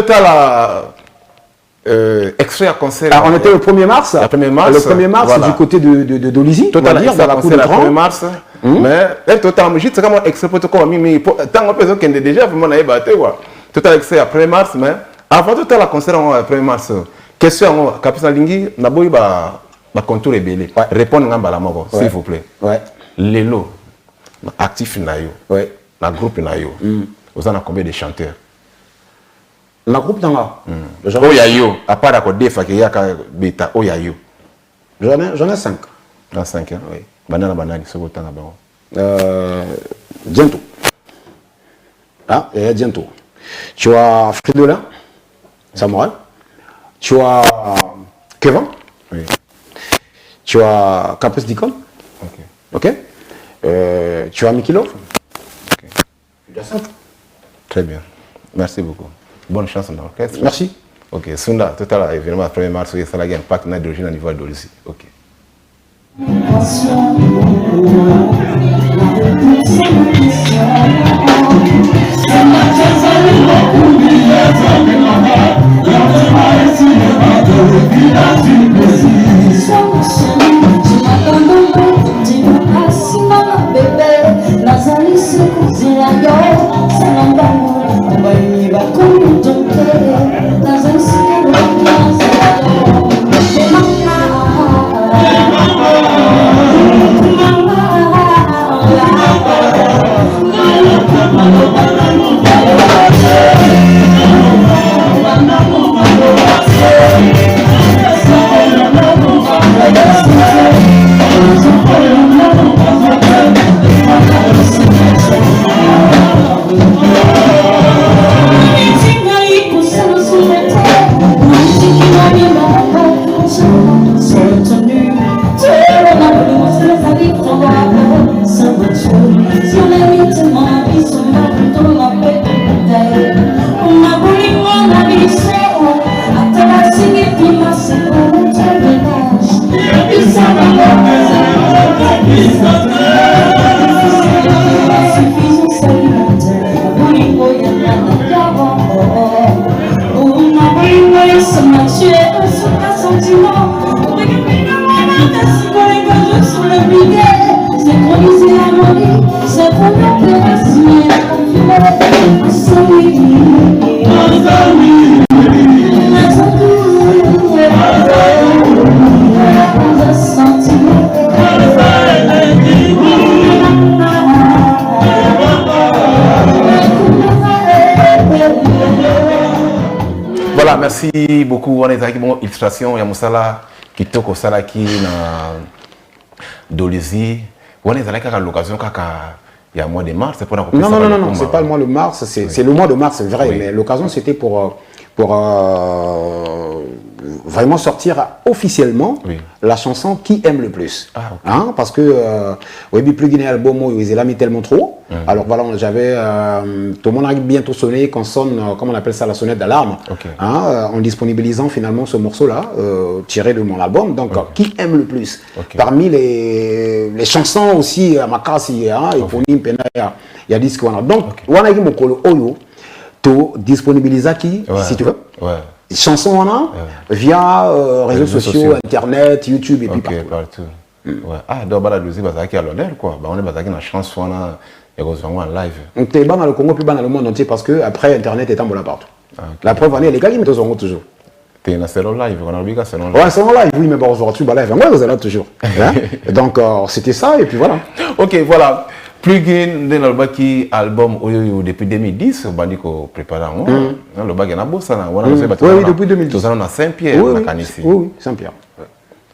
extrait à concert. Alors, on était le 1er mars. Le 1er mars. Le 1er mars, voilà. du côté de Dolizy. Total, dire, dans la cour de le 1er Grand. mars. Mais, total, juste comme extrait pour te mais tant qu'on peut dire déjà, vraiment, on a battu, quoi. Total, extrait à 1er mars, mais avant total, la concert au 1er mars. Question, Capitaine Lingui, Naboui, contour est belé. Répondre à la mort, s'il vous plaît. Ouais. Lélo, actif, naïo. Ouais. La groupe, naïo. Vous en avez combien de chanteurs? La groupe Tanga. Oyayo, à part la Côte qu'il y a bêta, Oyayo. J'en ai 5. Dans 5 ans, oui. Banana, c'est au temps là-bas. Bientôt. Ah, et bientôt. Tu as Fridolin, Samurai. Tu as Kevin. Oui. Tu as Caprice Dicon. Ok. Ok. Tu as Mikilov. Ok. Très bien. Merci beaucoup. Bonne chance dans l'orchestre. Merci. Ok. Sunda, tout à l'heure, évidemment, 1er mars, il y a un impact d'origine au niveau de l'Olicy. Ok. Voilà, merci beaucoup. On est avec une illustration. Il y a Moussala qui toque au Salaki dans Dolizy. On est avec l'occasion il y a le mois de mars. C'est pour la non, c'est pas le mois de mars. C'est le mois de mars, c'est vrai. Oui. Mais l'occasion, c'était pour vraiment sortir officiellement la chanson Qui aime le plus. Ah, okay. Hein, parce que oui, plus Guinée album, ils l'ont mis tellement trop. Alors voilà, j'avais tout le monde a bientôt sonné qu'on sonne, comment on appelle ça, la sonnette d'alarme, hein, en disponibilisant finalement ce morceau-là, tiré de mon album. Donc, Qui aime le plus. Parmi les chansons aussi, à Makasi, hein, et pour Nimpena, il y a dit ce qu'on a. Donc, on a dit Oyo, to disponibiliser qui, si tu veux. Chansons on a via réseaux sociaux, internet, YouTube et puis partout. Ah, donc la deuxième base qui a l'honneur quoi. On est basé dans la chanson là et on en live. On est dans le Congo plus bas dans le monde entier parce que après internet est en bon partout. La preuve on est les gars qui mettent au toujours. T'es dans salon live, on a oublié salon live. Ouais, salon live, oui, mais bon, aujourd'hui live. Moi, vous êtes là toujours. Donc c'était ça et puis voilà. Ok, voilà. Plus gain dans le baki album depuis 2010, on dit qu'on prépare un. Le baki na bossa na. Oui, depuis 2010. Tout ça on a Saint-Pierre, on a Canissi. Oui, Saint-Pierre.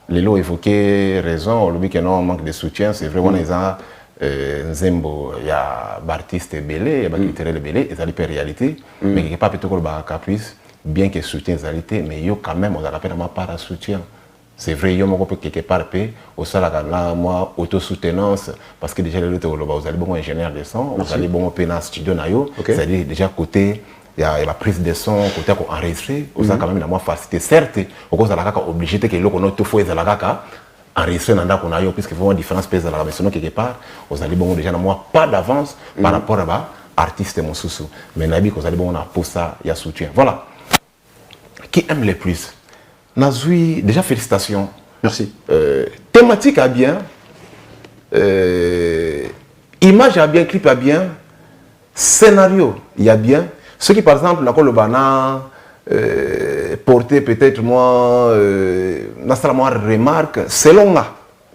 Les lots évoquaient raison, le baki non manque de soutien, c'est vraiment les gens Nzembo, il y a Bartiste Belé, il y a Bakiterel Belé, ils ont pas réalité, mais quelque part plutôt que le caprice, bien que soutien réalité, mais yo quand même on a rappelé ma part à soutien. C'est vrai, il y a quelque part au salaire moi autosoutenance parce que déjà vous allez bon ingénieur de son, vous allez bon pénal studio nayo, c'est-à-dire déjà côté il y a la prise de son côté enregistré, vous avez quand même la moins facilité certes, au cause de la caca obligé que l'eau qu'on a tout fait la caca enregistrer dans ndako na yo puisque vraiment différence pèse dans la mais quelque part vous allez bon déjà moi pas d'avance par rapport à artiste mon sous mais nabi vous allez bon on a pour ça il y a soutien voilà qui aime le plus Nazui déjà félicitations merci thématique a bien image a bien clip a bien scénario il y a bien ceux qui par exemple le bana porter peut-être moi remarque selon moi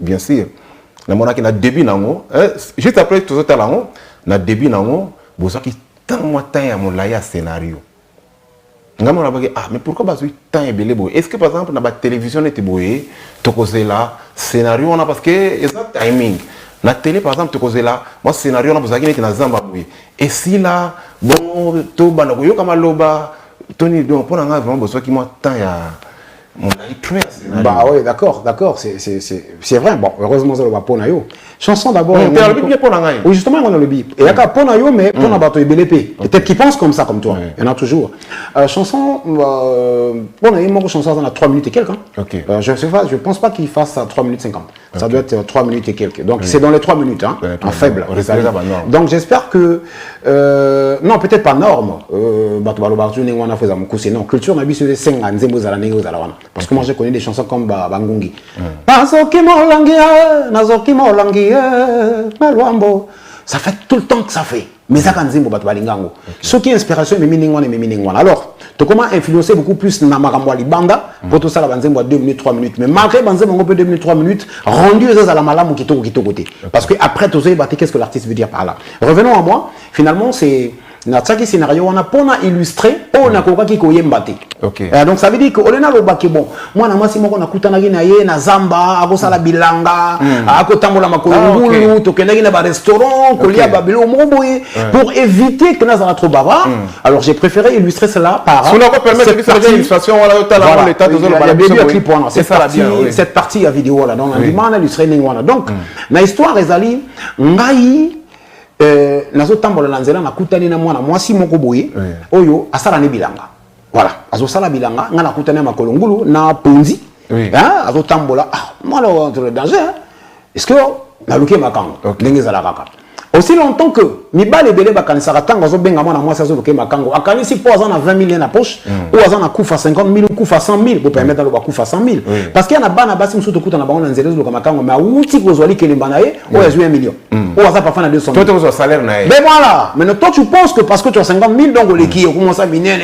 bien sûr na début nango juste après tout ça là na début nango boza qui tant moi temps ya molaya scénario ngamo na ba mais pourquoi bazui temps ebele boy est-ce que par exemple na ba télévision était boy to cause là scénario on a parce que exact timing na télé par exemple to cause là moi scénario na boza qui na zamba boy et si là bon to bana ko yo kama loba Tony, donc pour l'instant, vraiment besoin qu'il m'a tant ya mon bah oui, d'accord, c'est vrai. Bon, heureusement ça le va pour nayo. Chanson d'abord. Oui, justement on a le bip. Et il y a pour nayo mais pour na bateau et BLP. Peut-être qu'ils pensent comme ça comme toi. Il y en a toujours. Chanson pour nayo moi chanson dans 3 minutes et quelques. OK. Je pense pas qu'il fasse à 3 minutes 50. Ça doit être 3 minutes et quelques. Donc c'est dans les 3 minutes hein, en faible. Donc j'espère que non, peut-être pas norme. Non, culture n'a sur les 5 ans, parce que moi je connais des chansons comme Bangungi. Ça fait tout le temps que ça fait. Mais ça quand Zimbo Batwalingango. Ce qui est inspiration mais miningwan. Alors, tu comment influencer beaucoup plus Namaramwali Banda pour tout ça la Banzembo à 2 minutes 3 minutes. Mais malgré Banzembo on peut 2 minutes 3 minutes rendu aux à la malam qui côté. Parce que après tout ça qu'est-ce que l'artiste veut dire par là. Revenons à moi. Finalement c'est Natsaki scénario on a pour illustrer on a koka ki koyembate. OK. Donc ça veut dire que olena lo baki bon. Moi na mwasi moko na kutana na ye na zamba akosala bilanga akotambola makolo to kendaki na ba restaurant kolia babelo moboye pour éviter que nazala trop bavard. Alors j'ai préféré illustrer cela par on a permettre de faire une illustration voilà au talent l'état de zone le clip on cette partie à vidéo là donc on demande illustrer ningwana. Donc na histoire ezali ngai nazo tambola na nzela nakutani na mwana mwasi moko boye oyo asala ne bilanga voilà azo sala bilanga nga nakutani na makolongulu na ponzi hein azo tambola mwana entre le danger est-ce que na luke makango ndenge zala kaka aussi longtemps que mibale belé bakanisaka tango azo benga mwana mwasi azo luke makango akanisi po aza na 20 000 na poche ou aza na kufa 50 000 ou kufa 100 000 pour permettre ba kufa 100 000 parce qu'il y a na bana basi musuto kuta na bango na nzela zo luka makango mais outi kozwali kelemba na ye ou azo 1 million ou aza parfois na 200 000 toi tu as salaire na ye mais voilà maintenant toi tu penses que parce que tu as 50 000 donc le qui commence à miner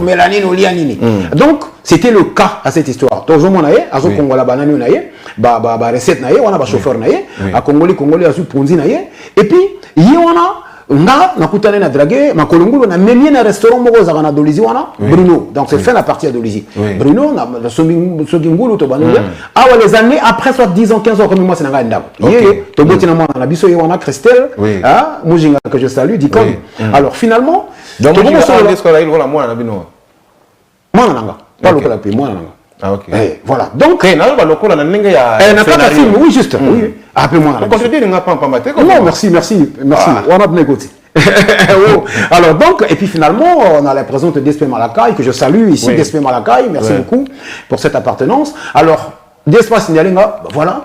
mélanine ou lianini donc c'était le cas à cette histoire toujours mon naye azo kongola banani na ye ba recette na ye wana ba chauffeur na ye a congolais azu ponzi na ye et puis yi wana nga nakutane na draguer makolongulu na memie na restaurant moko za na Dolizi wana Bruno donc c'est fait la partie à Dolizi Bruno na sogingulu to banule awa les années après soit 10 ans 15 ans comme moi c'est nga ndako yé to boti na mwana na biso ye wana Christelle ah mujinga que je salue dit comme alors finalement donc comment ça est-ce qu'on a eu voilà moi na bino mwana nanga pas le la puis mwana nanga. Ah ok. Voilà. Donc na ba lokola na ndenge ya film oui juste. Oui. Appelle-moi. On continue de pas maté. Non, merci. On a négocié. Alors donc et puis finalement on a la présence de Despé Malakai que je salue ici Despé Malakai, merci beaucoup pour cette appartenance. Alors Despé signalinga voilà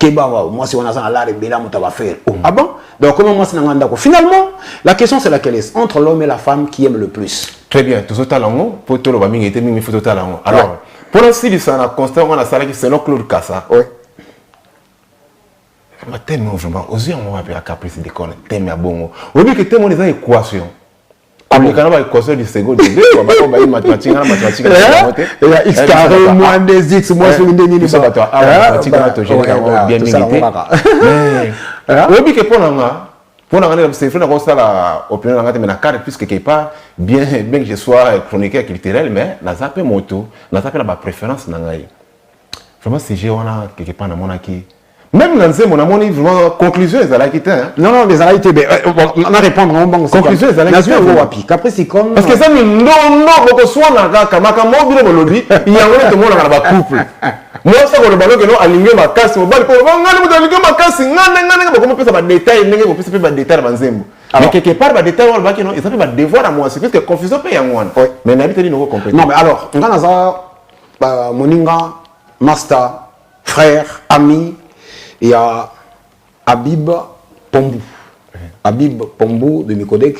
Keba moi si on a ça là et bela muta va faire. Ah bon? Donc comment moi c'est nganda ko. Finalement la question c'est laquelle est entre l'homme et la femme qui aime le plus. Très bien, tout ce talent pour tout le monde était mis photo talent. Alors pour l'instant, ça a constant on a ça qui c'est non Claude Kassa. Oui. Mais tellement vraiment, aussi on va appeler à caprice de con, tellement bon. Au lieu que tellement les équations. Comme les canaux équation du second degré, on va pas mathématiques, il y a x carré moins des x moins sur une demi ça va toi. Mathématiques on te gêne bien milité. Mais au lieu que pour c'est fait comme ça la opinion mais na carte puisque quelque part bien que je sois chroniqueur culturel mais na zappé moto na zappé la préférence na ngai vraiment c'est j'ai on a quelque part na mon qui même dans ce mon amoni vraiment conclusion ils allaient quitter non les allaient quitter on a répondre en bon conclusion ils allaient quitter wapi capricorne parce que ça non beaucoup soit na kama mobile le lobby il y a un tout monde na ba couple moi ça ko le balo que non aligner ma casse mo bali ko ngani mo aligner ma casse ngani ko mo pesa ba détail ndenge ko pesa ba détail ba nzembo mais quelque part ba détail wala ba ki non ils ça ba devoir à moi c'est parce que confusion peut y avoir mais n'habite ni no compétent non mais alors ngana za moninga master frère, ami, il y a Habib Pombou. Habib Pombou de Mikodek,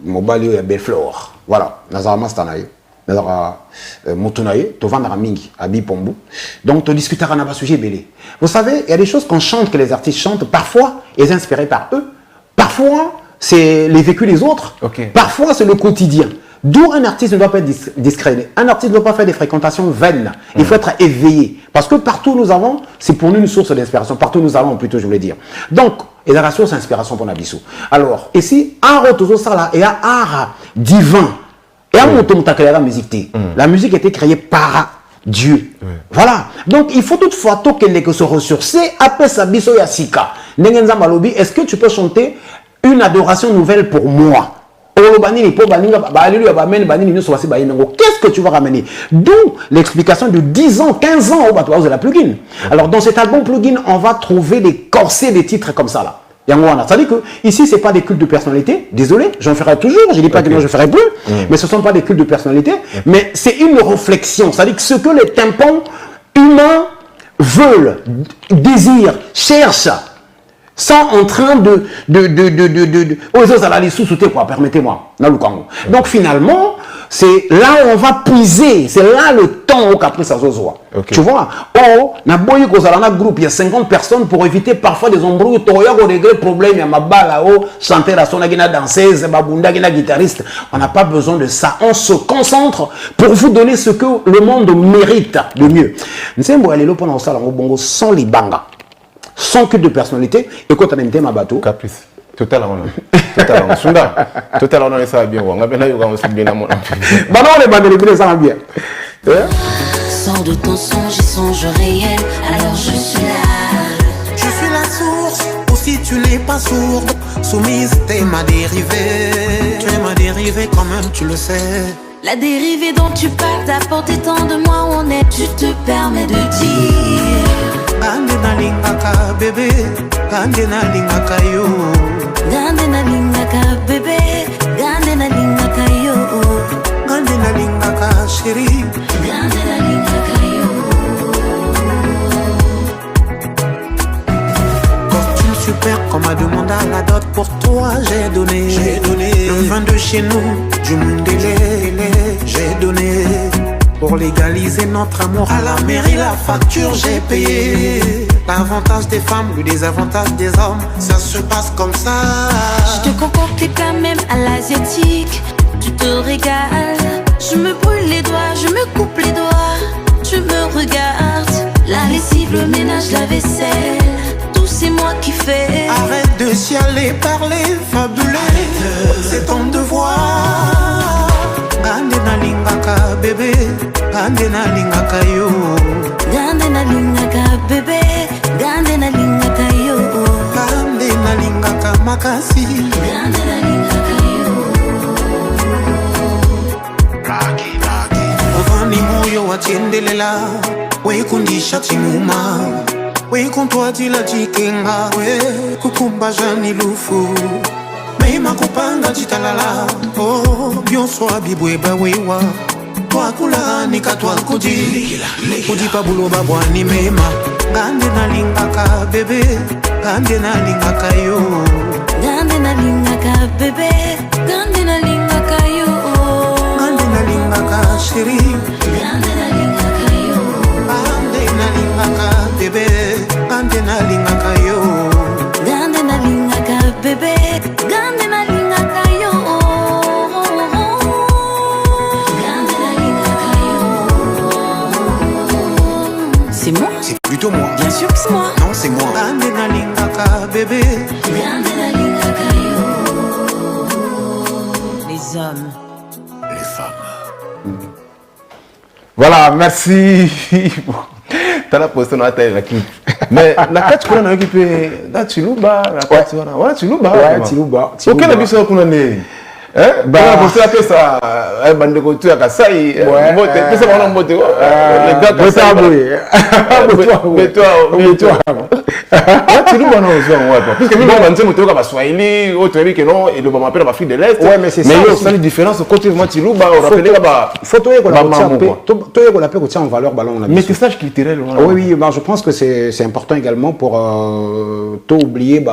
Mobali et Belflore. Voilà, Nazara Mastanaï, Nazara Motunaï, Tovandara Mingi, Habib Pombou. Donc, tu discutes à un sujet belé. Vous savez, il y a des choses qu'on chante, que les artistes chantent, parfois, ils sont inspirés par eux, parfois, c'est les vécus des autres, parfois, c'est le quotidien. D'où un artiste ne doit pas être discret. Un artiste ne doit pas faire des fréquentations vaines. Il faut être éveillé. Parce que partout où nous avons, c'est pour nous une source d'inspiration. Partout où nous allons, plutôt, je voulais dire. Donc, et la source d'inspiration pour Nabissou. Alors, ici, art autour ça là, il y a art divin. Et à mon tour, la musique. La musique a été créée par Dieu. Voilà. Donc, il faut toutefois que se ressourcer après sa biso yasika. Est-ce que tu peux chanter une adoration nouvelle pour moi? Qu'est-ce que tu vas ramener? D'où l'explication de 10 ans, 15 ans au la plugin. Alors dans cet album plugin, on va trouver des corsets, des titres comme ça là. C'est-à-dire que ici, ce n'est pas des cultes de personnalité. Désolé, j'en ferai toujours. Je ne dis pas que non, je ne ferai plus. Mais ce ne sont pas des cultes de personnalité. Mais c'est une réflexion. C'est-à-dire que ce que les tympans humains veulent, désirent, cherchent, sont en train permettez-moi. Donc finalement, c'est là où on va puiser, c'est là le temps au caprice à Zozoa. Tu vois, na boyi kozala groupe, il y a 50 personnes pour éviter parfois des embrouilles, toya ko régler problème, il y a ma bala chanter la sona gina danseuse, babunda gina guitariste. On n'a pas besoin de ça. On se concentre pour vous donner ce que le monde mérite de mieux. Nsembo alelo pendant ça bongo sans les banga. Sans culte de personnalité, et quand on a ma bateau. Caprice. Totalement. Totalement. Sunda. Totalement, ça va bien. On a bien eu aussi bien à mon bah non, les bandes, les ça va bien. Sors de ton songe et songe réel, alors je suis là. Je suis la source, aussi tu n'es pas sourde. Soumise, t'es ma dérivée. Tu es ma dérivée quand même, tu le sais. La dérivée dont tu parles, t'as porté tant de moi où on est, tu te permets de dire. Gandena lingaka bébé, gandena lingaka yo. Gandena lingaka bébé, gandena lingaka yo. Gandena lingaka chérie, gandena lingaka yo. Costume super comme a demandé à la dot, pour toi j'ai donné. Le vin de chez nous, du monde j'ai donné. Pour légaliser notre amour à la mairie, la facture j'ai payé. L'avantage des femmes, le désavantage des hommes, ça se passe comme ça. Je te concocte quand même à l'asiatique. Tu te régales. Je me brûle les doigts, je me coupe les doigts. Tu me regardes. La lessive, le ménage, la vaisselle, tout c'est moi qui fais. Arrête de chialer, parler, fabuler. C'est ton devoir. Gandena lingaka bébé, gandena lingaka yo. Gandena lingaka bébé, gandena lingaka yo. Gandena lingaka makasi, gandena lingaka yo. Ovani moyo watiendelela, weikundisha chimuma, weikuntwatila chikenga, we kukumba jani lufu. Meima kupanga chitalala, byonso abibweba wewa. Twakula nikatwa kudi, kudi pabuloba bwani mema. Gandena lingaka bébé, gandena lingaka yo. Gandena lingaka bébé, gandena lingaka yo. Gandena lingaka chérie, gandena lingaka yo. Gandena lingaka bébé, gandena lingaka yo. Gandena lingaka bébé, gandena lingaka yo. Gandena lingaka yo. C'est moi? C'est plutôt moi. Bien sûr que c'est moi. Non, c'est moi. Gandena lingaka bébé, gandena lingaka yo. Les hommes. les femmes. Voilà, merci. T'as la posté dans la tête, la clip. Mais la tête qu'on a occupée, là, tu louba, la tête, voilà, tu louba. Ouais, tu louba. Aucun habitude qu'on a né. bah pour ça ça bande de couture à Kassai mbote puis ça va mbote les gars Kassai mais toi tu nous bonnes parce que même on dit moto ka Swahili autre que non et le moment appelle l'Afrique de l'Est ouais mais c'est ça mais il y a une différence côté moi tu louba on rappelle là photo qu'on a appelé en valeur ballon métissage culturel oui bah je pense que c'est important également pour tout oublier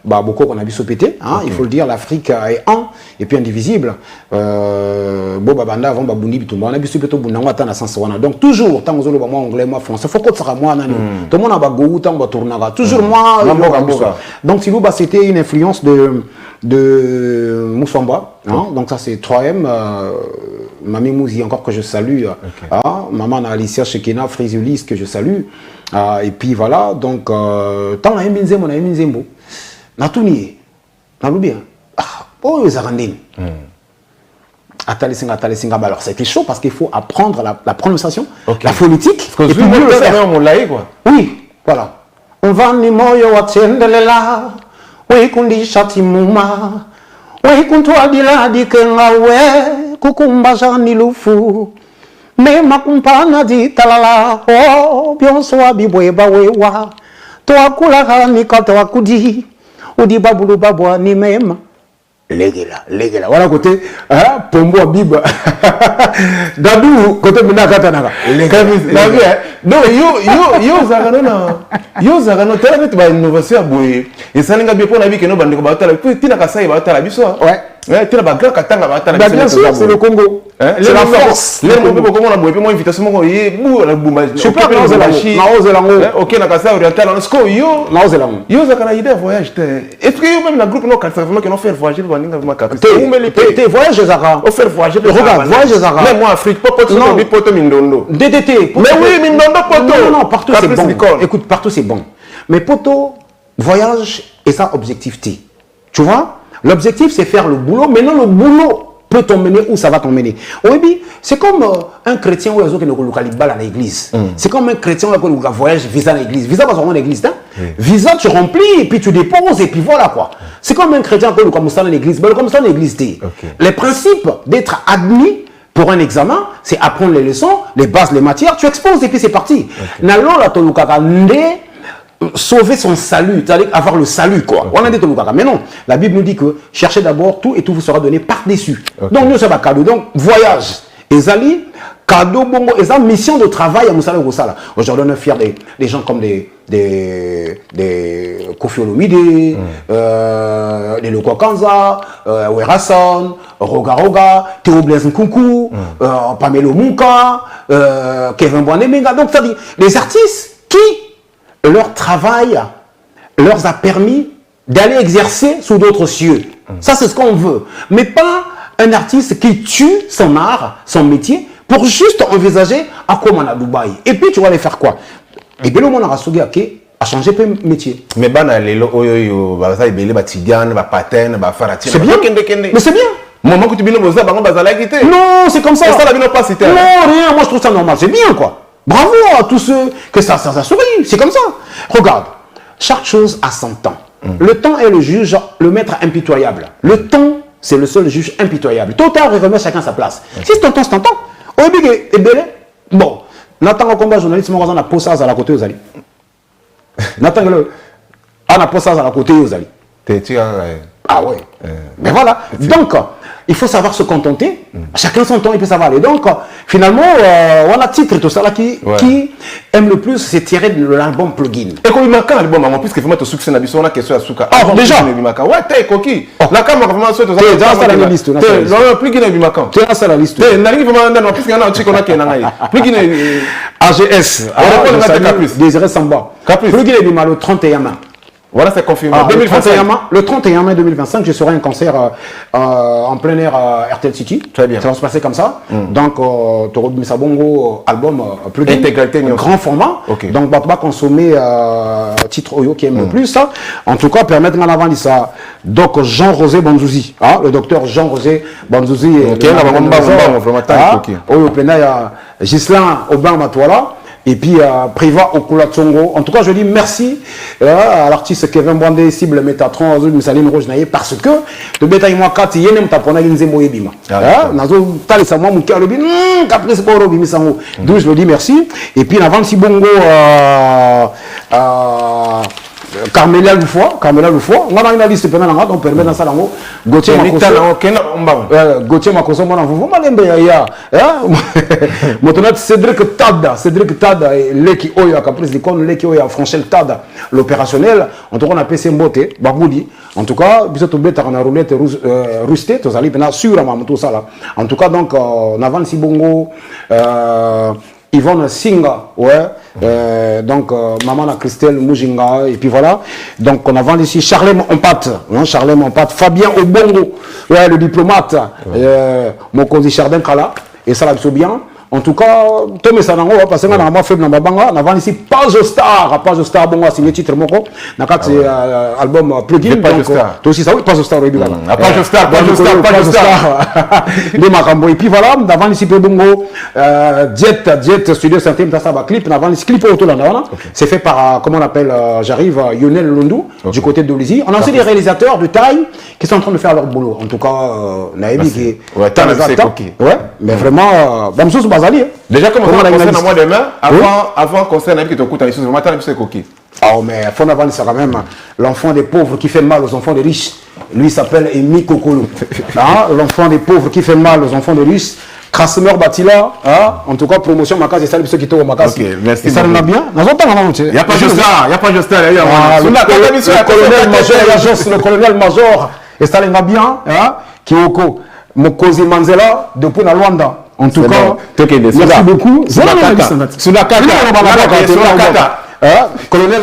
beaucoup qu'on a vu se péter, hein, il faut le dire, l'Afrique est un et puis indivisible. Banda avant Babundi tout on a vu se péter au Bunanga tant à Sansawana. Donc toujours tant aux moi anglais moi français, faut que ça soit moi nani. Tout le monde a bagou tant tournaga. Toujours moi. Donc Silouba c'était une influence de Moussamba, hein, donc ça c'est 3M Mami Mouzi encore que je salue, hein, maman Alicia Shekina Frisulis que je salue, et puis voilà donc tant la Mbinzembo na Mbinzembo Natuni, Naloubi, oh les Arandines. Alors c'était chaud parce qu'il faut apprendre la prononciation, la phonétique. Parce que mieux le faire. Oui, voilà. On va ni moyo watsendelela, oui kundi shati muma, oui kuntwa dila dikenga we, kukumba jani lufu, me makumpana di talala, oh bionso abibwe bawewa, toa kula ni katoa kudi. Odi babulu babwa ni mema legela voilà côté hein pombo biba dadu côté mina katanaka non yo zagano tala bitu ba innovation boye esalinga bien pour na bi que no bandeko ba tala puis tina kasai ba tala biso ouais tina ba grand katanga ba tala bien sûr c'est le Congo c'est la force les mo ko mo na boye puis mo invitation mo ye bu la bumba super na ozelango OK na kasai oriental on sko yo na ozelango yo zakana idée voyage est-ce que yo même la groupe no katsa vraiment que no faire voyager ba ninga ma kapite tes voyages Zara on faire voyager regarde voyage Zara même moi Afrique poto mindondo DDT mais oui mindondo poto non partout c'est bon écoute partout c'est bon mais poto voyage et ça objectivité tu vois l'objectif c'est faire le boulot maintenant le boulot peut t'emmener où ça va t'emmener. Oui, c'est comme un chrétien où il y a à l'église. C'est comme un chrétien où il y a voyage visa à l'église. Visa va sur l'église. Visa tu remplis et puis tu déposes et puis voilà quoi. C'est comme un chrétien où il y a l'église. Mais comme ça l'église. Les principes d'être admis pour un examen, c'est apprendre les leçons, les bases, les matières, tu exposes et puis c'est parti. Sauver son salut, c'est-à-dire avoir le salut quoi. On a dit mais non, la Bible nous dit que cherchez d'abord tout et tout vous sera donné par-dessus. Donc nous c'est pas cadeau. Donc voyage, Ezali, cadeau bongo, Ezali mission de travail à Moussala Gosala. Aujourd'hui on est fiers des gens comme des Kofi Olomide, les Loko Kanza, Werason, Roga, Théo Blaise Nkunku, Pamelo Munka, Kevin Boanemenga. Donc c'est-à-dire les artistes qui leur travail leur a permis d'aller exercer sous d'autres cieux. Ça, c'est ce qu'on veut. Mais pas un artiste qui tue son art, son métier, pour juste envisager à quoi on a Dubaï. Et puis, tu vas aller faire quoi? Et bien, le monde a changé de métier. Mais c'est bien. Mais c'est bien. Moment que tu viens de non, c'est comme ça. Non, rien. Moi, je trouve ça normal. C'est bien, quoi. Bravo à tous ceux que ça sourit, c'est comme ça. Regarde, chaque chose a son temps. Le temps est le juge, le maître impitoyable. Le temps, c'est le seul juge impitoyable. Tout à l'heure, remet chacun sa place. Si c'est ton temps, c'est ton temps. Bon, Nathan, au combat journaliste, on a posé ça à la côté aux alliés. Nathan, on a posé ça à la côté aux alliés. Ah ouais. Mais voilà. Donc, il faut savoir se contenter. Chacun son temps, il peut savoir aller. Donc, finalement, on a titre tout ça là qui aime le plus, c'est tiré de l'album Plugin. Et quand il m'a l'album, en plus que vraiment te succès n'a pas question à Souka. Ah déjà. Ouais, t'es coquille. La caméra vraiment souhaite. T'es dans la liste. Le Plugin est bimacan. T'es dans la liste. T'es n'arrive vraiment dans plus qu'il y en a un chico qui est dans la Plugin est AGS. Désiré Samba. Plugin est bimacan le 31 mai. Voilà, c'est confirmé. Le 31 mai 2025, je serai un concert en plein air à RTL City. Très bien. Ça va se passer comme ça. Donc, Toro Misabongo, album plugin, intégralité, grand format. Donc, on va consommer titre Oyo qui aime le plus. Ça. En tout cas, permettre en avant ça. Donc, Jean-Rosé Banzouzi, le docteur Jean-Rosé Banzouzi. Qui est là, Oyo Plena, Gislain Aubin Matoala. et puis Priva Okula Tsongo. En tout cas, je dis merci à l'artiste Kevin Bwandé, cible Métatron, Saline Roche Naye, parce que le bétail moi quand il y a un tapona qui nous ebima. Nazo tali sa moi mukia lobi après c'est pour obimi sango. Donc je le dis merci. Et puis avant si bongo Carmela Loufoua, on a une liste pendant la on permet dans ça là Gauthier Makoso mon enfant, vous m'allez ya maintenant Cédric Tada Leki Oya caprice de con Leki Oya Franchel Tada l'opérationnel en tout cas on a PC Mbote Bagoudi en tout cas biso beta on a roulette rusté tous allez bien sûr à tout ça là en tout cas donc on avance si bongo Yvonne Singa, ouais, donc maman la Christelle Moujinga, et puis voilà, donc on a vendu ici Charlem Ompat, Fabien Obongo, ouais, le diplomate, mon cousin Chardin Kala, et ça l'a bien. En tout cas, Tomé Sanango, parce que on a fait dans Babanga, on a vendu ici Page Star, bon, c'est le titre, moko, nakat c'est album plugin, donc toi aussi ça, oui, Page Star, Page Star, de Makambo, et puis voilà, on a vendu ici Bongo, Jet Studio Santé, ça va clip, on a vendu ici clip autour de là, c'est fait par, comment on appelle, j'arrive, Lionel Londou, du côté de Olizy. On a aussi des réalisateurs de taille qui sont en train de faire leur boulot. En tout cas, Naïbi qui est, ouais, mais vraiment, déjà comme on a concert dans mois demain, avant concert Naïbi qui te coûte à l'issue, vraiment c'est coquille. Oh mais il faut avancer ça quand même. L'enfant des pauvres qui fait mal aux enfants des riches, lui s'appelle Emi Kokolo. L'enfant des pauvres qui fait mal aux enfants des riches. Krasimir Batila, en tout cas promotion Makasi, c'est ceux qui tombent au Makasi. Ok, merci. Ça va bien. Il n'y a pas juste ça, il n'y a pas juste ça. Le colonel major, et ça va bien. Kioko, Mokozi Manzela, depuis la Luanda. En tout cas, merci beaucoup. Sur la carte. Colonel